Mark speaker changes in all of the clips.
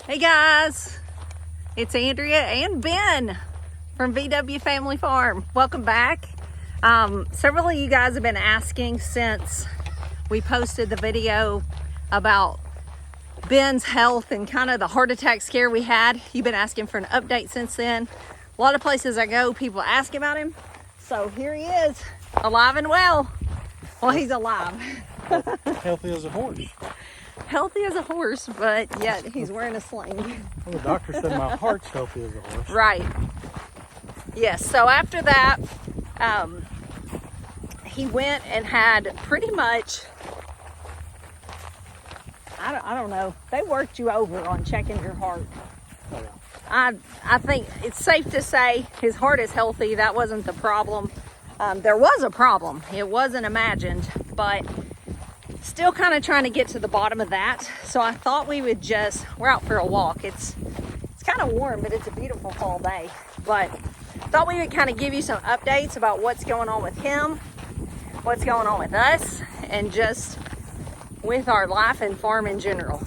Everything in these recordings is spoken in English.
Speaker 1: Hey guys, it's Andrea and Ben from VW Family Farm. Welcome back. Several of you guys have been asking since we posted the video about Ben's health and kind of the heart attack scare we had. You've been asking for an update since then. A lot of places I go, people ask about him. So here he is, alive and well. Well, he's alive.
Speaker 2: Healthy as a horse.
Speaker 1: Healthy as a horse, but yet he's wearing a sling.
Speaker 2: Well, the doctor said my heart's healthy as a horse.
Speaker 1: Right. Yes, so after that, he went and had pretty much, I don't know, they worked you over on checking your heart.
Speaker 2: Oh, yeah.
Speaker 1: I think it's safe to say his heart is healthy. That wasn't the problem. There was a problem. It wasn't imagined, but still kind of trying to get to the bottom of that. So I thought we would we're out for a walk. It's kind of warm, but it's a beautiful fall day. But thought we would kind of give you some updates about what's going on with him, what's going on with us, and just with our life and farm in general.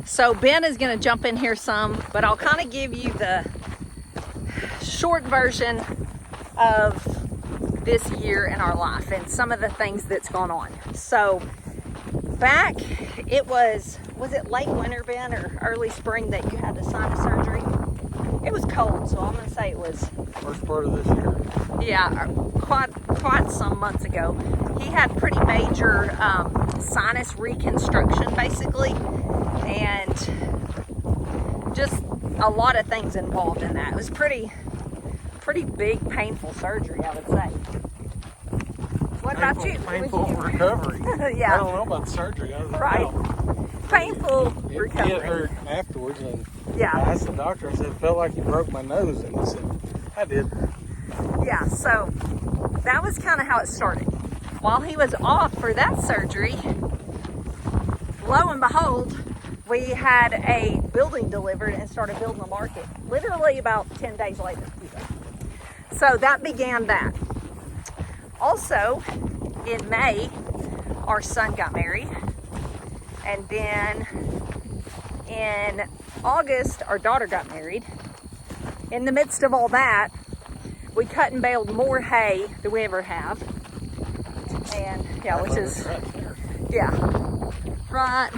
Speaker 1: So Ben is going to jump in here some, but I'll kind of give you the short version of this year in our life and some of the things that's gone on. So back, it was it late winter, Ben, or early spring that you had the sinus surgery? It was cold, so I'm going to say it was
Speaker 2: First part of this year.
Speaker 1: yeah, quite some months ago. He had pretty major sinus reconstruction, basically, and just a lot of things involved in that. It was pretty big, painful surgery, I would say. What about you?
Speaker 2: Painful recovery.
Speaker 1: Yeah.
Speaker 2: I don't know about the surgery. I don't
Speaker 1: Right.
Speaker 2: know.
Speaker 1: Painful
Speaker 2: It
Speaker 1: recovery.
Speaker 2: hurt afterwards, and
Speaker 1: Yeah.
Speaker 2: I asked the doctor. I said, it felt like you broke my nose, and he said, I did.
Speaker 1: Yeah, so that was kind of how it started. While he was off for that surgery, lo and behold, we had a building delivered and started building the market literally about 10 days later. So that began that. Also, in May, our son got married. And then in August, our daughter got married. In the midst of all that, we cut and baled more hay than we ever have. And yeah, which is, yeah, right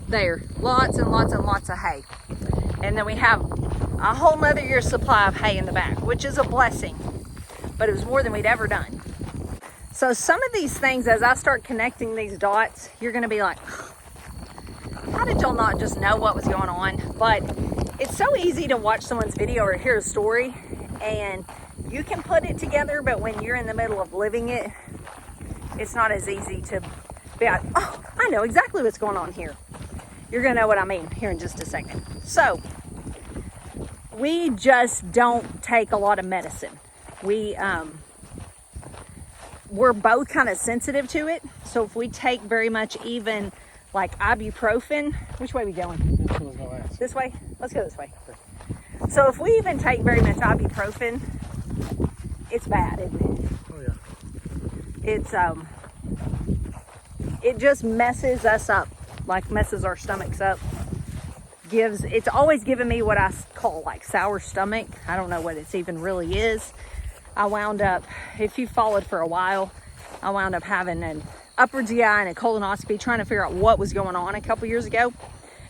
Speaker 1: there. Lots and lots and lots of hay. And then we have a whole nother year's supply of hay in the back, which is a blessing. But it was more than we'd ever done. So some of these things, as I start connecting these dots, you're going to be like, how did y'all not just know what was going on? But it's so easy to watch someone's video or hear a story, and you can put it together, but when you're in the middle of living it, it's not as easy to be like, oh, I know exactly what's going on here. You're going to know what I mean here in just a second. So we just don't take a lot of medicine. We're both kind of sensitive to it. So if we take very much, even like ibuprofen, which way are we going? This way? Let's go this way. So if we even take very much ibuprofen, it's bad, isn't it?
Speaker 2: Oh, yeah.
Speaker 1: It's, it just messes us up, like messes our stomachs up. It's always given me what I call like sour stomach. I don't know what it's even really is. I wound up, if you followed for a while, I wound up having an upper GI and a colonoscopy, trying to figure out what was going on a couple years ago.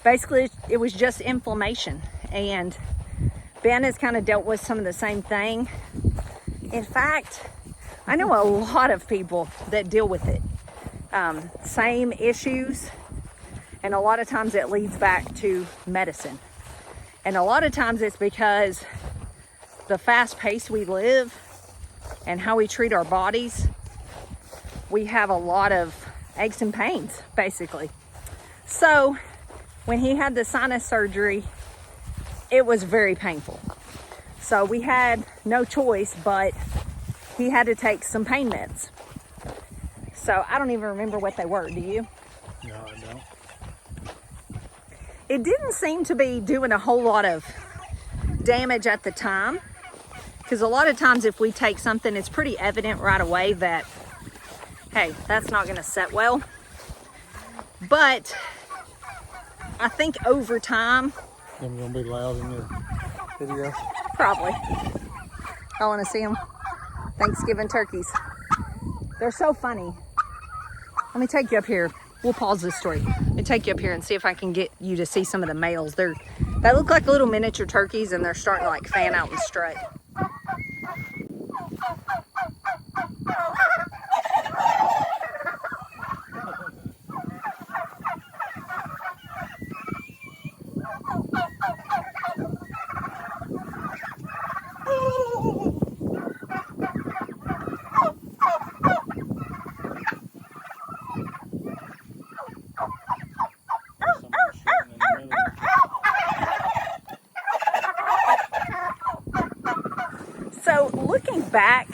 Speaker 1: Basically, it was just inflammation. And Ben has kind of dealt with some of the same thing. In fact, I know a lot of people that deal with it. Same issues. And a lot of times it leads back to medicine. And a lot of times it's because the fast pace we live and how we treat our bodies, we have a lot of aches and pains, basically. So when he had the sinus surgery, it was very painful. So we had no choice, but he had to take some pain meds. So I don't even remember what they were, do you?
Speaker 2: No, I don't.
Speaker 1: It didn't seem to be doing a whole lot of damage at the time, because a lot of times if we take something, it's pretty evident right away that, hey, that's not going to set well. But I think over time,
Speaker 2: I'm gonna be loud in your video.
Speaker 1: probably. I want to see them. Thanksgiving turkeys. They're so funny. Let me take you up here. We'll pause this story. Let me take you up here and see if I can get you to see some of the males. They look like little miniature turkeys, and they're starting to like fan out and strut. So looking back,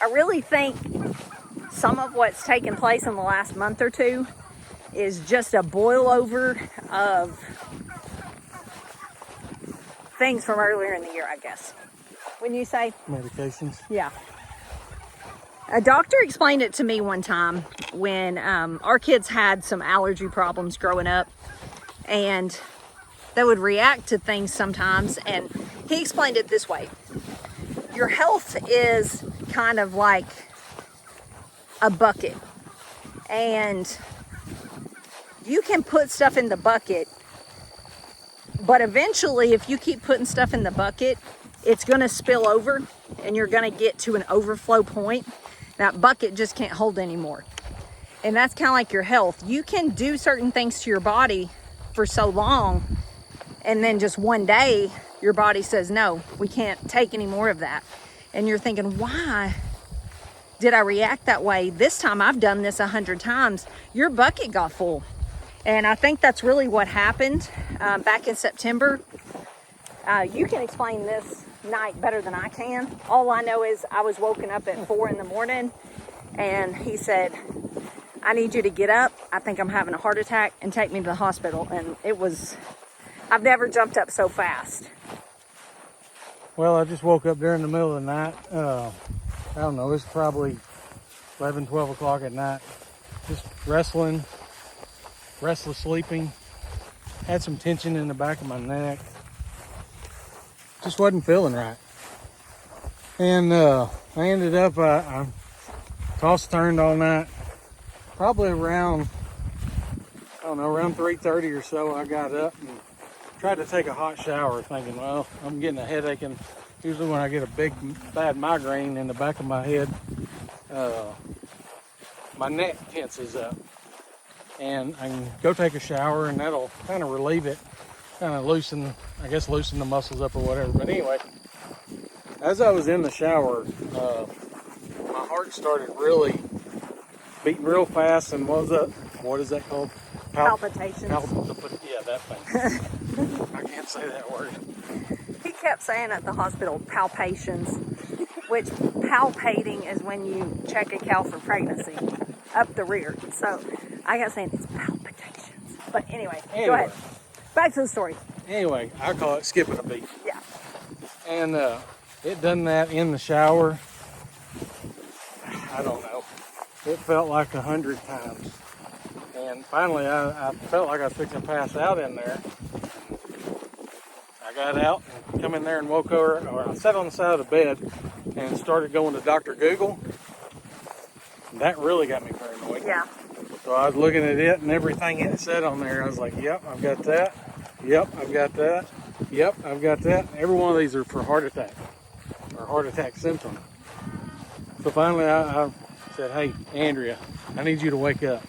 Speaker 1: I really think some of what's taken place in the last month or two is just a boil over of things from earlier in the year, I guess. When you say
Speaker 2: Medications.
Speaker 1: yeah. A doctor explained it to me one time when our kids had some allergy problems growing up, and they would react to things sometimes. And he explained it this way: your health is kind of like a bucket, and you can put stuff in the bucket, but eventually, if you keep putting stuff in the bucket, it's going to spill over, and you're going to get to an overflow point. That bucket just can't hold anymore. And that's kind of like your health. You can do certain things to your body for so long, and then just one day, your body says, no, we can't take any more of that. And you're thinking, why did I react that way? This time I've done this 100 times. Your bucket got full. And I think that's really what happened back in September. You can explain this night better than I can. All I know is I was woken up at 4 in the morning, and he said, I need you to get up. I think I'm having a heart attack, and take me to the hospital. And it was, I've never jumped up so fast.
Speaker 2: Well, I just woke up during the middle of the night. I don't know, it's probably 11, 12 o'clock at night. Just restless sleeping. Had some tension in the back of my neck. Just wasn't feeling right. And I ended up, I tossed turned all night. Probably around, I don't know, around 3:30 or so, I got up and tried to take a hot shower, thinking, well, I'm getting a headache. And usually when I get a big, bad migraine in the back of my head, my neck tenses up. And I can go take a shower, and that'll kind of relieve it, kind of loosen the muscles up or whatever. But anyway, as I was in the shower, my heart started really beating real fast. And what is that called?
Speaker 1: Palpitations.
Speaker 2: Yeah, that thing. I can't say that word.
Speaker 1: He kept saying at the hospital, palpations, which palpating is when you check a cow for pregnancy up the rear. So I got saying it's palpitations. But anyway, go ahead. Back to the story.
Speaker 2: Anyway, I call it skipping a beat.
Speaker 1: Yeah.
Speaker 2: And it done that in the shower. I don't know. It felt like 100 times. And finally, I felt like I was fixing to pass out in there. I got out and come in there and woke her, or I sat on the side of the bed and started going to Dr. Google. That really got me paranoid.
Speaker 1: Yeah.
Speaker 2: So I was looking at it and everything it said on there. I was like, yep, I've got that. Yep, I've got that. Yep, I've got that. Every one of these are for heart attack or heart attack symptom. So finally I said, hey, Andrea, I need you to wake up.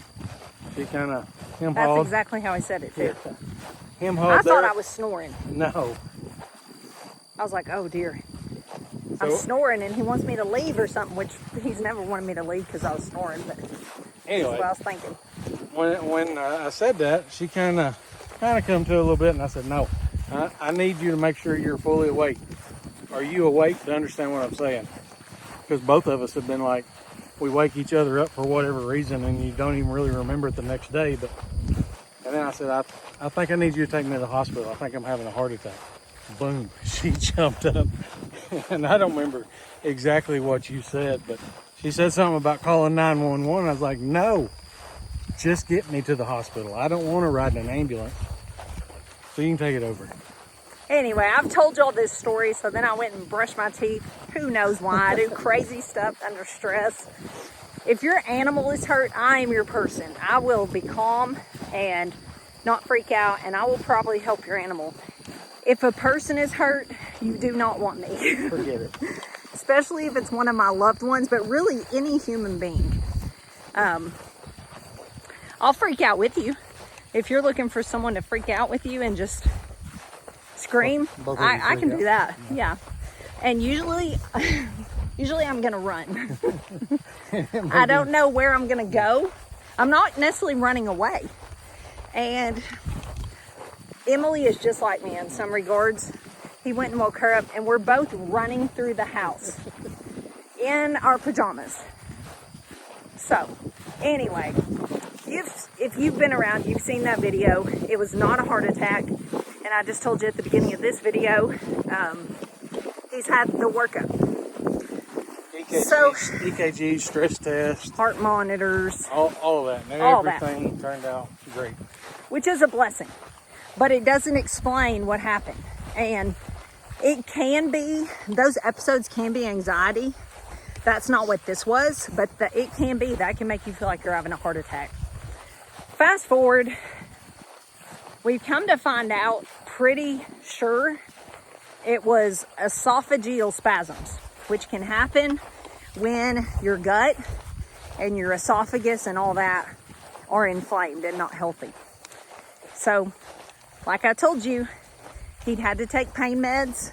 Speaker 2: She kind of hemhawed.
Speaker 1: That's exactly how I said it too.
Speaker 2: Hemhawed
Speaker 1: I thought
Speaker 2: there.
Speaker 1: I was snoring.
Speaker 2: No.
Speaker 1: I was like, oh dear.
Speaker 2: So,
Speaker 1: I'm snoring and he wants me to leave or something, which he's never wanted me to leave because I was snoring, but
Speaker 2: anyway,
Speaker 1: that's what I was thinking.
Speaker 2: When I said that, she kind of come to a little bit, and I said, no, I need you to make sure you're fully awake. Are you awake to understand what I'm saying? Because both of us have been like, we wake each other up for whatever reason, and you don't even really remember it the next day. And then I said, I think I need you to take me to the hospital. I think I'm having a heart attack. Boom, she jumped up. And I don't remember exactly what you said, but she said something about calling 911. I was like, no. just get me to the hospital. I don't want to ride in an ambulance. So you can take it over.
Speaker 1: Anyway, I've told y'all this story, so then I went and brushed my teeth. Who knows why? I do crazy stuff under stress. If your animal is hurt, I am your person. I will be calm and not freak out, and I will probably help your animal. If a person is hurt, you do not want me.
Speaker 2: Forget it.
Speaker 1: Especially if it's one of my loved ones, but really any human being. I'll freak out with you. If you're looking for someone to freak out with you and just scream,
Speaker 2: Both of you
Speaker 1: I can
Speaker 2: freak
Speaker 1: do
Speaker 2: out.
Speaker 1: that. Yeah. And usually I'm gonna run. I don't know where I'm gonna go. I'm not necessarily running away. And Emily is just like me in some regards. He went and woke her up, and we're both running through the house in our pajamas. So, anyway, if you've been around, you've seen that video. It was not a heart attack, and I just told you at the beginning of this video, he's had the workup.
Speaker 2: EKG,
Speaker 1: So-
Speaker 2: EKG, stress test,
Speaker 1: Heart monitors,
Speaker 2: all of that. And
Speaker 1: All that.
Speaker 2: everything turned out great.
Speaker 1: which is a blessing, but it doesn't explain what happened. And it can be, those episodes can be anxiety. That's not what this was, but it can be. That can make you feel like you're having a heart attack. Fast forward, we've come to find out pretty sure it was esophageal spasms, which can happen when your gut and your esophagus and all that are inflamed and not healthy. So, like I told you, he'd had to take pain meds,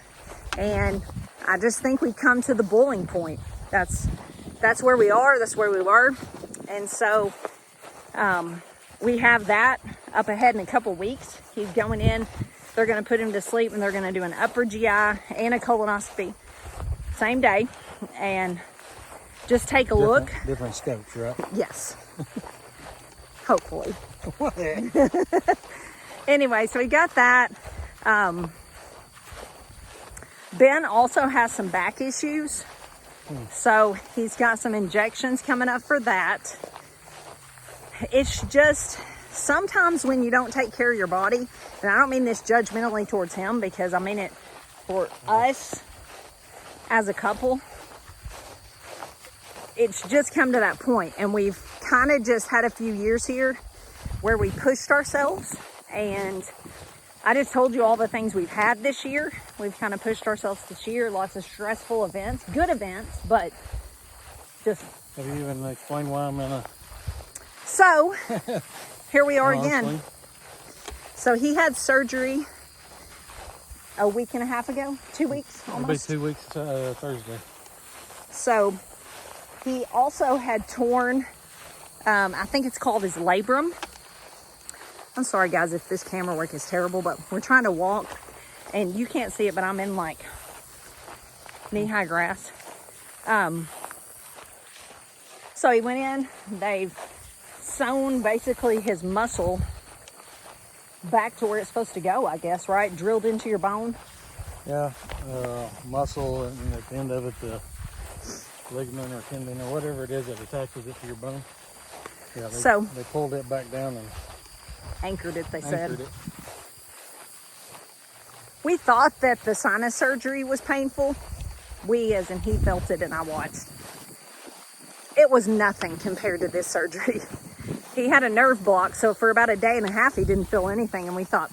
Speaker 1: and I just think we've come to the boiling point. That's where we are, that's where we were. And so we have that up ahead in a couple weeks. He's going in, they're gonna put him to sleep, and they're gonna do an upper GI and a colonoscopy same day, and just take a look.
Speaker 2: Different scopes, right?
Speaker 1: Yes. Hopefully.
Speaker 2: What the heck?
Speaker 1: Anyway, so we got that. Ben also has some back issues. So he's got some injections coming up for that. It's just sometimes when you don't take care of your body, and I don't mean this judgmentally towards him, because I mean it for us as a couple, it's just come to that point, and we've kind of just had a few years here where we pushed ourselves, and I just told you all the things we've had this year. We've kind of pushed ourselves this year, lots of stressful events, good events, but just...
Speaker 2: Have you even explained why I'm in a...
Speaker 1: So, here we are again.
Speaker 2: Honestly,
Speaker 1: So he had surgery a week and a half ago, 2 weeks
Speaker 2: it'll be
Speaker 1: almost.
Speaker 2: 2 weeks Thursday.
Speaker 1: So he also had torn, I think it's called his labrum. I'm sorry guys if this camera work is terrible, but we're trying to walk and you can't see it, but I'm in like knee-high grass. So he went in, they've sewn basically his muscle back to where it's supposed to go, I guess, right? Drilled into your bone.
Speaker 2: Yeah, muscle, and at the end of it, the ligament or tendon or whatever it is that attaches it to your bone. Yeah, they pulled it back down and
Speaker 1: Anchored it, they said.
Speaker 2: anchored it.
Speaker 1: We thought that the sinus surgery was painful. We, as in he, felt it and I watched. It was nothing compared to this surgery. He had a nerve block, so for about a day and a half he didn't feel anything, and we thought,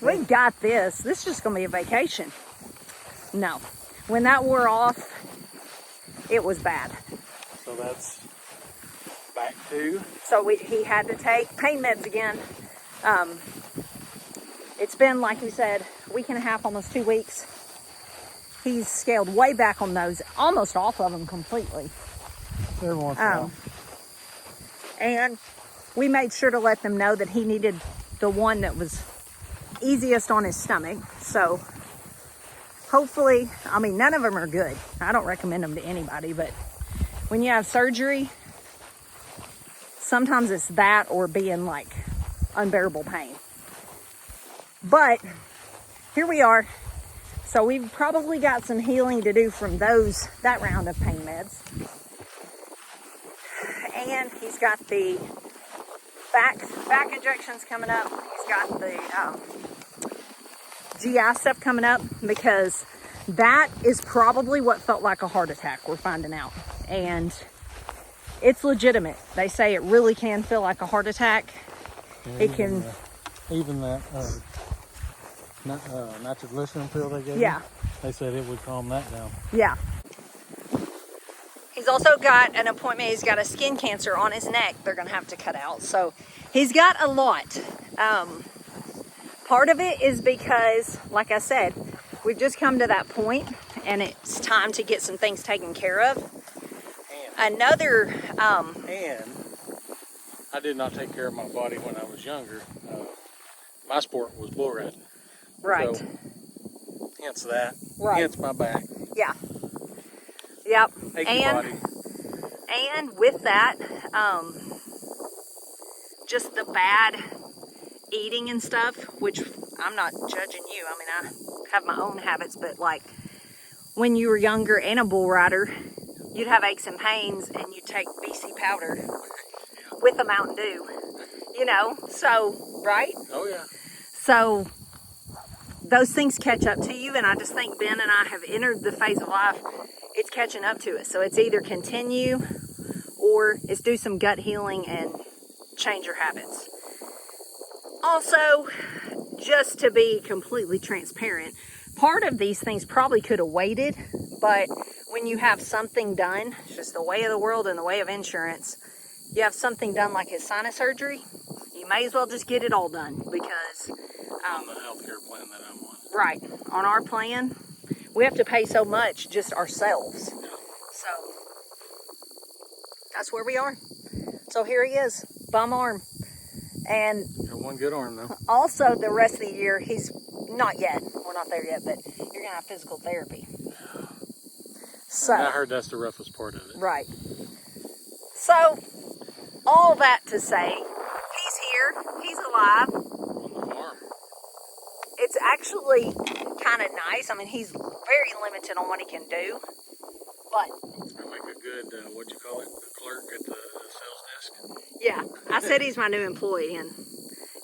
Speaker 1: we got this. This is just gonna be a vacation. No. When that wore off, it was bad.
Speaker 2: So that's back to...
Speaker 1: So he had to take pain meds again. It's been, like we said, a week and a half, almost 2 weeks. He's scaled way back on those, almost off of them completely.
Speaker 2: Every once in a while.
Speaker 1: And we made sure to let them know that he needed the one that was easiest on his stomach. So hopefully, I mean, none of them are good. I don't recommend them to anybody, but when you have surgery, sometimes it's that or being like unbearable pain. But here we are. So we've probably got some healing to do from that round of pain meds. And he's got the back injections coming up. He's got the GI stuff coming up, because that is probably what felt like a heart attack, we're finding out. And it's legitimate. They say it really can feel like a heart attack.
Speaker 2: And
Speaker 1: It can,
Speaker 2: even that nitroglycerin pill they gave
Speaker 1: yeah,
Speaker 2: me, they said it would calm that down.
Speaker 1: yeah. He's also got an appointment. He's got a skin cancer on his neck they're going to have to cut out. So he's got a lot. Part of it is because, like I said, we've just come to that point and it's time to get some things taken care of. Another,
Speaker 2: And I did not take care of my body when I was younger. My sport was bull riding.
Speaker 1: right,
Speaker 2: So, hence that.
Speaker 1: Right.
Speaker 2: Hence my back.
Speaker 1: yeah, yep.
Speaker 2: Achy body.
Speaker 1: And with that, just the bad eating and stuff, which I'm not judging you. I mean, I have my own habits, but like when you were younger and a bull rider, you'd have aches and pains and you'd take BC powder with a Mountain Dew, you know, so, right?
Speaker 2: Oh yeah.
Speaker 1: So those things catch up to you, and I just think Ben and I have entered the phase of life, it's catching up to us. So it's either continue or it's do some gut healing and change your habits. Also, just to be completely transparent, part of these things probably could have waited, but when you have something done, it's just the way of the world and the way of insurance, you have something done like his sinus surgery, you may as well just get it all done, because
Speaker 2: On the healthcare plan that I'm on.
Speaker 1: right, on our plan, we have to pay so much just ourselves. So that's where we are. So here he is, bum arm. And
Speaker 2: Got one good arm though.
Speaker 1: also the rest of the year, he's not yet, we're not there yet, but you're gonna have physical therapy. So
Speaker 2: And I heard that's the roughest part of it.
Speaker 1: right. So all that to say, he's here, he's alive.
Speaker 2: On the farm.
Speaker 1: It's actually kind of nice. I mean, he's very limited on what he can do, but
Speaker 2: I make a good, what'd you call it? A clerk at the sales desk.
Speaker 1: yeah, I said he's my new employee, and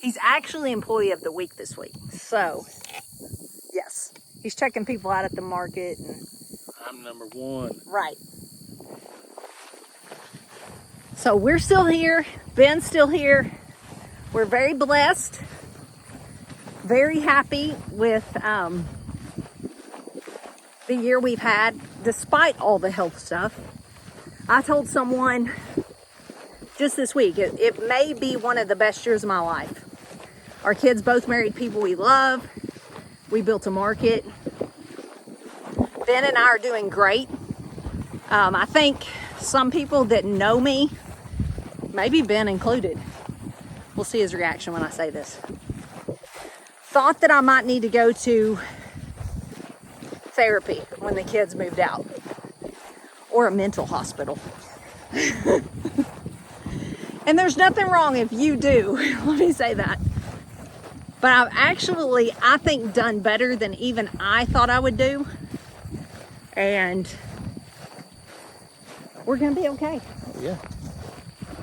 Speaker 1: he's actually employee of the week this week. So, yes, he's checking people out at the market. And
Speaker 2: I'm number one.
Speaker 1: right. So we're still here. Ben's still here. We're very blessed, very happy with the year we've had, despite all the health stuff. I told someone just this week, it may be one of the best years of my life. Our kids both married people we love. We built a market. Ben and I are doing great. I think some people that know me, maybe Ben included, we'll see his reaction when I say this, thought that I might need to go to therapy when the kids moved out, or a mental hospital. And there's nothing wrong if you do, let me say that. But I've actually, I think, done better than even I thought I would do. And we're gonna be okay.
Speaker 2: Yeah.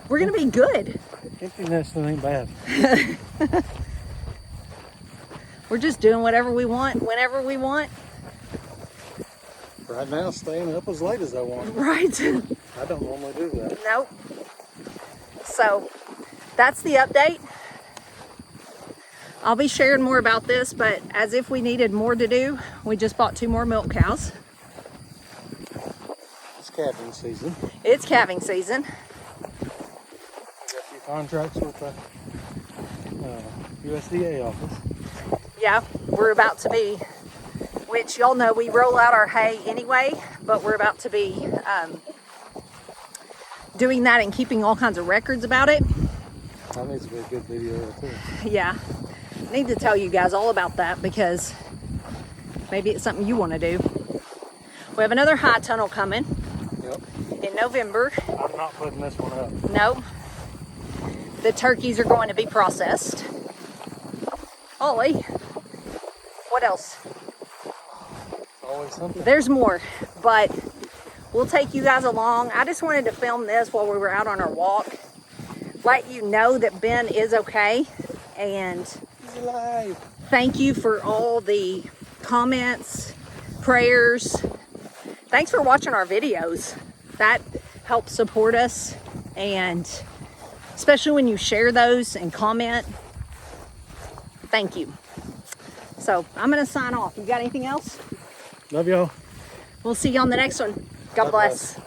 Speaker 1: We're gonna be good.
Speaker 2: Empty nesting ain't bad.
Speaker 1: We're just doing whatever we want, whenever we want.
Speaker 2: Right now, staying up as late as I want.
Speaker 1: Right.
Speaker 2: I don't normally do that.
Speaker 1: Nope. So that's the update. I'll be sharing more about this, but as if we needed more to do, we just bought 2 more milk cows.
Speaker 2: It's calving season.
Speaker 1: It's calving season.
Speaker 2: Got a few contracts with the USDA office.
Speaker 1: Yeah, we're about to be, which y'all know we roll out our hay anyway, but we're about to be doing that and keeping all kinds of records about it.
Speaker 2: That needs to be a good video right there.
Speaker 1: Yeah, need to tell you guys all about that, because maybe it's something you want to do. We have another high tunnel coming
Speaker 2: Yep.
Speaker 1: in November.
Speaker 2: I'm not putting this one up.
Speaker 1: No, the turkeys are going to be processed. Ollie, what else?
Speaker 2: Always something.
Speaker 1: There's more, but we'll take you guys along. I just wanted to film this while we were out on our walk let you know that Ben is okay. And
Speaker 2: He's alive.
Speaker 1: thank you for all the comments, prayers. Thanks for watching our videos. That helps support us, and especially when you share those and comment. Thank you. So I'm gonna sign off. You got anything else?
Speaker 2: Love y'all.
Speaker 1: We'll see you on the next one. God bless.